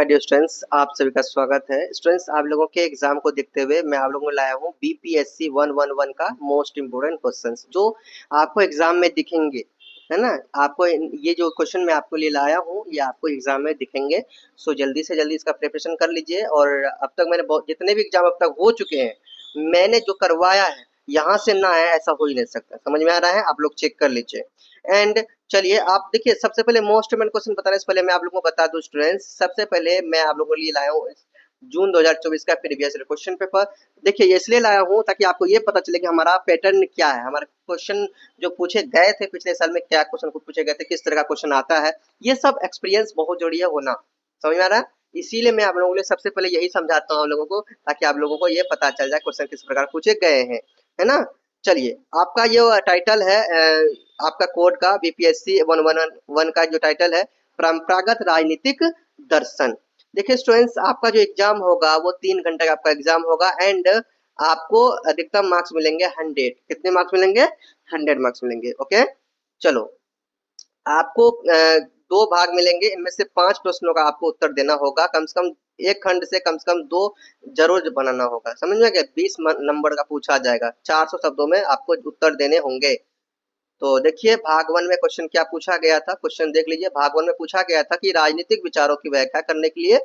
My dear students, आप सभी का स्वागत है। स्टूडेंट्स, आप लोगों के एग्जाम को देखते हुए मैं आप लोगों को लाया हूँ बीपीएससी 111 का मोस्ट इम्पोर्टेंट क्वेश्चंस जो आपको एग्जाम में दिखेंगे, है ना। आपको ये जो क्वेश्चन मैं आपको लिए लाया हूँ ये आपको एग्जाम में दिखेंगे। सो जल्दी से जल्दी इसका प्रिपरेशन कर लीजिए। और अब तक मैंने जितने भी एग्जाम अब तक हो चुके हैं, मैंने जो करवाया है यहाँ से ना है ऐसा हो ही नहीं सकता। समझ में आ रहा है? आप लोग चेक कर लीजिए। एंड चलिए आप देखिए, सबसे पहले मोस्ट इम्पोर्टेंट क्वेश्चन बताने से पहले मैं आप लोगों को बता दूं स्टूडेंट्स, सबसे पहले मैं आप लोगों के लिए लाया हूँ जून 2024 का प्रीवियस ईयर क्वेश्चन पेपर। देखिए ये इसलिए लाया हूँ ताकि आपको ये पता चले कि हमारा पैटर्न क्या है, हमारे क्वेश्चन जो पूछे गए थे पिछले साल में क्या क्वेश्चन पूछे गए थे, किस तरह का क्वेश्चन आता है। ये सब एक्सपीरियंस बहुत जरूरी है होना। समझ में आ रहा है? इसीलिए मैं आप लोगों के लिए सबसे पहले यही समझाता हूँ आप लोगों को, ताकि आप लोगों को ये पता चल जाए क्वेश्चन किस प्रकार पूछे गए हैं, है ना। चलिए आपका ये टाइटल है आपका कोड का बीपीएससी 111 का जो टाइटल है परंपरागत राजनीतिक दर्शन। देखिए स्टूडेंट्स, आपका जो एग्जाम होगा वो 3 घंटे का आपका एग्जाम होगा एंड आपको अधिकतम मार्क्स मिलेंगे 100। कितने मार्क्स मिलेंगे? 100 मार्क्स मिलेंगे। ओके चलो, आपको दो भाग मिलेंगे, इनमें से 5 प्रश्नों का आपको उत्तर देना होगा। कम से कम एक खंड से कम 2 जरूर बनाना होगा। समझ में गया? 20 नंबर का पूछा जाएगा, 400 शब्दों में आपको उत्तर देने होंगे। तो देखिए भाग 1 में क्वेश्चन क्या पूछा गया था, क्वेश्चन देख लीजिए। भाग 1 में पूछा गया था कि राजनीतिक विचारों की व्याख्या करने के लिए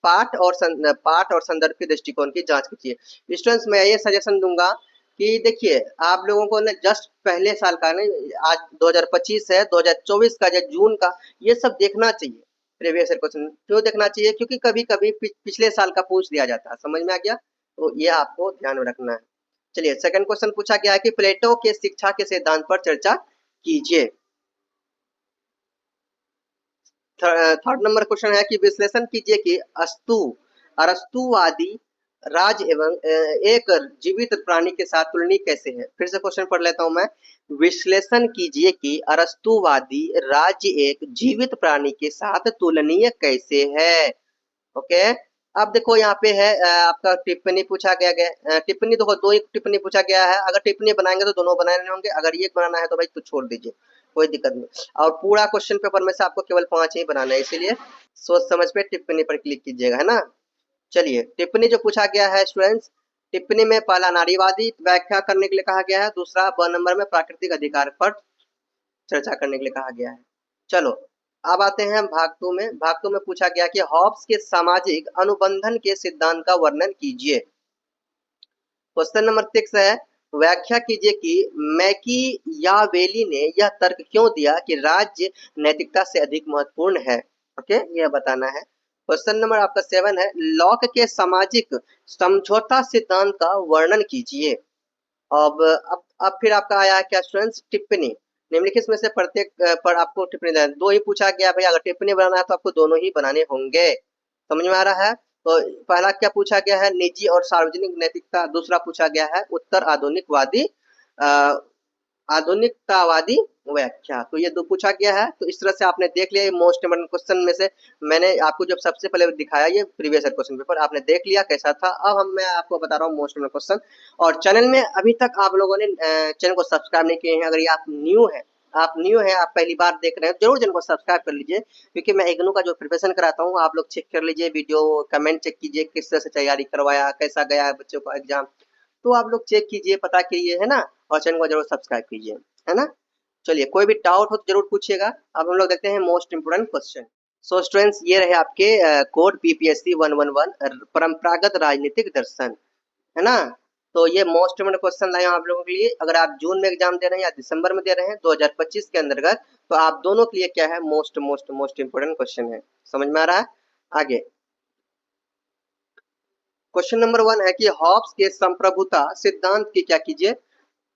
पाठ और संदर्भ के दृष्टिकोण की जांच कीजिए। स्टूडेंट्स, मैं ये सजेशन दूंगा कि देखिए आप लोगों को ना जस्ट पहले साल का नहीं, आज 2025 है, 2024 का जो जून का, ये सब देखना चाहिए। प्रीवियस ईयर क्वेश्चन क्यों देखना चाहिए? क्योंकि कभी कभी पिछले साल का पूछ दिया जाता है। समझ में आ गया? तो ये आपको ध्यान में रखना है। चलिए सेकंड क्वेश्चन पूछा गया है कि प्लेटो के शिक्षा के सिद्धांत पर चर्चा कीजिए। थर्ड नंबर क्वेश्चन है कि विश्लेषण कीजिए कि अरस्तुवादी राज एवं एक जीवित प्राणी के साथ तुलनीय कैसे है। फिर से क्वेश्चन पढ़ लेता हूं मैं। विश्लेषण कीजिए कि अरस्तुवादी राज्य एक जीवित प्राणी के साथ तुलनीय कैसे है। ओके, अब देखो यहाँ पे है आपका टिप्पणी पूछा गया टिप्पणी देखो, 2 ही टिप्पणी पूछा गया है। अगर टिप्पणी बनाएंगे तो दोनों बनाने होंगे, अगर एक बनाना है तो भाई तो छोड़ दीजिए, कोई दिक्कत नहीं। और पूरा क्वेश्चन पेपर में से आपको केवल 5 ही बनाना है, इसीलिए सोच समझ पे टिप्पणी पर क्लिक कीजिएगा, है ना। चलिए टिप्पणी जो पूछा गया है स्टूडेंट्स, टिप्पणी में पहला नारीवादी व्याख्या करने के लिए कहा गया है, दूसरा ब नंबर में प्राकृतिक अधिकार पर चर्चा करने के लिए कहा गया है। चलो अब आते हैं भाग 2 में। भाग 2 में पूछा गया कि हॉब्स के सामाजिक अनुबंधन के सिद्धांत का वर्णन कीजिए। क्वेश्चन नंबर 6 है, व्याख्या कीजिए कि मैकियावेली ने यह तर्क क्यों दिया कि राज्य नैतिकता से अधिक महत्वपूर्ण है। ओके, यह बताना है। क्वेश्चन नंबर आपका 7 है, लॉक के सामाजिक समझौता सिद्धांत का वर्णन कीजिए। अब फिर आपका आया है क्या स्टूडेंट्स? टिप्पणी। निम्नलिखित में से प्रत्येक पर आपको टिप्पणी देना है। 2 ही पूछा गया भाई, अगर टिप्पणी बनाना है तो आपको दोनों ही बनाने होंगे। समझ में आ रहा है? तो पहला क्या पूछा गया है? निजी और सार्वजनिक नैतिकता। दूसरा पूछा गया है उत्तर आधुनिकतावादी व्याख्या। तो ये 2 पूछा गया है। तो इस तरह से आपने देख लिया ये मोस्ट इम्पोर्टेंट क्वेश्चन में से। मैंने आपको जब सबसे पहले दिखाया ये प्रीवियस ईयर क्वेश्चन पेपर, आपने देख लिया कैसा था। अब मैं आपको बता रहा हूँ मोस्ट इम्पोर्टेंट क्वेश्चन। और चैनल में अभी तक आप लोगों ने चैनल को सब्सक्राइब नहीं किए हैं, अगर ये आप न्यू है, आप पहली बार देख रहे हैं, जरूर चैनल को सब्सक्राइब कर लीजिए। क्योंकि मैं इग्नू का जो प्रिपरेशन कराता हूँ आप लोग चेक कर लीजिए, वीडियो कमेंट चेक कीजिए किस तरह से तैयारी करवाया, कैसा गया है बच्चों का एग्जाम। तो आप लोग चेक कीजिए, पता कीजिए, है ना। और चैनल को जरूर सब्सक्राइब कीजिए, है ना। चलिए कोई भी डाउट हो तो जरूर पूछिएगा। अब हम लोग देखते हैं most important question. So students, ये रहे आपके कोड बीपीएससी 111 परंपरागत राजनीतिक दर्शन, है ना। तो ये मोस्ट इम्पोर्टेंट क्वेश्चन लाए आप लोगों के लिए। अगर आप जून में एग्जाम दे रहे हैं या दिसंबर में दे रहे हैं 2025 के अंतर्गत, तो आप दोनों के लिए क्या है, मोस्ट इम्पोर्टेंट क्वेश्चन है। समझ में आ रहा है? आगे क्वेश्चन नंबर 1 है कि हॉब्स के संप्रभुता सिद्धांत की क्या कीजिए,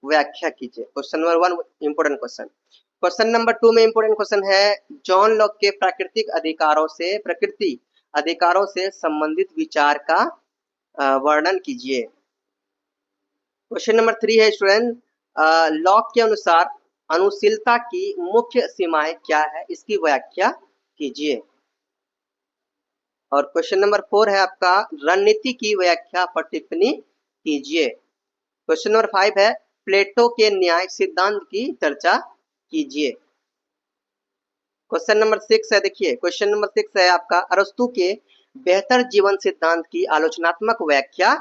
व्याख्या कीजिए। Question number 1 important question. Question number 2 में इम्पोर्टेंट क्वेश्चन है, जॉन लॉक के प्रकृति अधिकारों से संबंधित विचार का वर्णन कीजिए। क्वेश्चन नंबर 3 है स्टूडेंट, लॉक के अनुसार अनुशीलता की मुख्य सीमाएं क्या है, इसकी व्याख्या कीजिए। और क्वेश्चन नंबर 4 है आपका, रणनीति की व्याख्या पर टिप्पणी कीजिए। क्वेश्चन नंबर 5 है, प्लेटो के न्याय सिद्धांत की चर्चा कीजिए। क्वेश्चन नंबर 6 है, देखिए क्वेश्चन नंबर 6 है आपका, अरस्तु के बेहतर जीवन सिद्धांत की आलोचनात्मक व्याख्या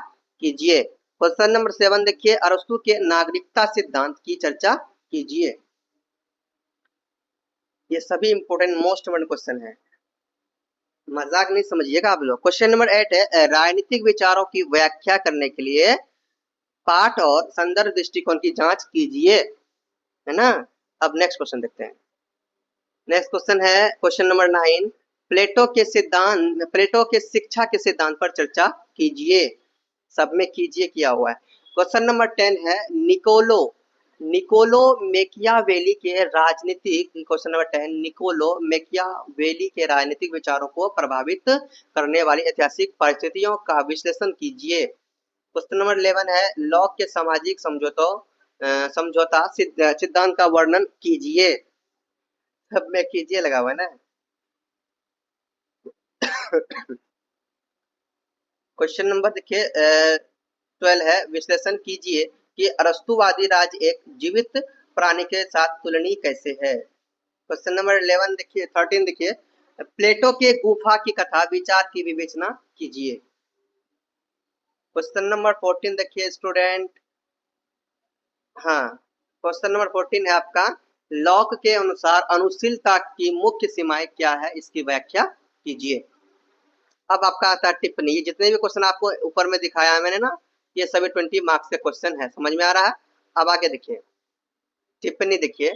कीजिए। क्वेश्चन नंबर 7 देखिए, अरस्तु के नागरिकता सिद्धांत की चर्चा कीजिए। ये सभी इंपोर्टेंट मोस्ट इम्पोर्टेंट क्वेश्चन है, मजाक नहीं समझिएगा आप लोग। क्वेश्चन नंबर 8 है, राजनीतिक विचारों की व्याख्या करने के लिए पाठ और संदर्भ दृष्टिकोण की जांच कीजिए, है ना। अब नेक्स्ट क्वेश्चन देखते हैं। नेक्स्ट क्वेश्चन है क्वेश्चन नंबर 9, प्लेटो के शिक्षा के सिद्धांत पर चर्चा कीजिए। सब में कीजिए किया हुआ है। क्वेश्चन नंबर 10 है, निकोलो मेकियावेली के राजनीतिक क्वेश्चन नंबर 10 निकोलो मेकियावेली के राजनीतिक विचारों को प्रभावित करने वाली ऐतिहासिक परिस्थितियों का विश्लेषण कीजिए। क्वेश्चन नंबर 11 है, लॉक के सामाजिक समझौता सिद्धांत का वर्णन कीजिए। सब में कीजिए लगा हुआ है ना। क्वेश्चन नंबर देखिए 12 है, विश्लेषण कीजिए कि अरस्तुवादी राज एक जीवित प्राणी के साथ तुलनीय कैसे है। क्वेश्चन नंबर 11 देखिए 13 देखिए, प्लेटो के गुफा की कथा विचार की विवेचना कीजिए। क्वेश्चन नंबर 14 देखिए स्टूडेंट, हाँ क्वेश्चन नंबर 14 है आपका, लॉक के अनुसार अनुशीलता की मुख्य सीमाएं क्या है, इसकी व्याख्या कीजिए। अब आपका आता है टिप्पणी। ये जितने भी क्वेश्चन आपको ऊपर में दिखाया है मैंने ना, ये सभी 20 मार्क्स के क्वेश्चन है, समझ में आ रहा है। अब आगे देखिए टिप्पणी देखिए,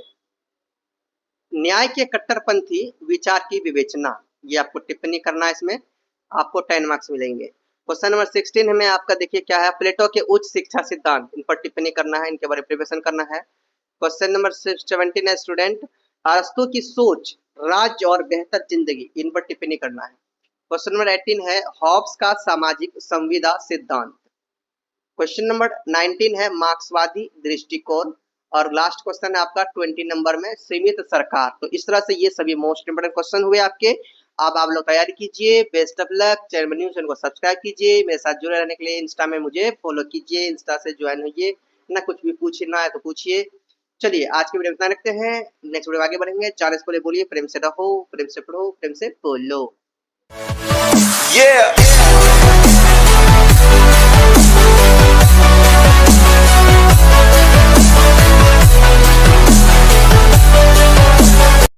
न्याय के कट्टरपंथी विचार की विवेचना, ये आपको टिप्पणी करना है, इसमें आपको 10 मार्क्स मिलेंगे। क्वेश्चन नंबर 16 में आपका देखिए क्या है, प्लेटो के उच्च शिक्षा सिद्धांत, इन पर टिप्पणी करना है, इनके बारे में प्रिपरेशन करना है। क्वेश्चन नंबर 17 है स्टूडेंट, अरस्तु की सोच, राज्य और बेहतर जिंदगी, इन पर टिप्पणी करना है। क्वेश्चन नंबर 18 है, हॉब्स का सामाजिक संविदा सिद्धांत। क्वेश्चन नंबर 19 है, मार्क्सवादी दृष्टिकोण। और लास्ट क्वेश्चन है आपका 20 नंबर में, सीमित सरकार। तो इस तरह से ये सभी मोस्ट इंपोर्टेंट क्वेश्चन हुए आपके। अब आप लोग तैयारी कीजिए, best of luck. Channel new channel को सब्सक्राइब कीजिए, मेरे साथ जुड़े रहने के लिए इंस्टा में मुझे फॉलो कीजिए, इंस्टा से ज्वाइन होइए ना, कुछ भी पूछना है तो पूछिए। चलिए आज की वीडियो इतना रखते हैं, नेक्स्ट वीडियो आगे बढ़ेंगे। चैनल को बोलिए प्रेम से रहो, प्रेम से पढ़ो, प्रेम से बोलो। Yeah.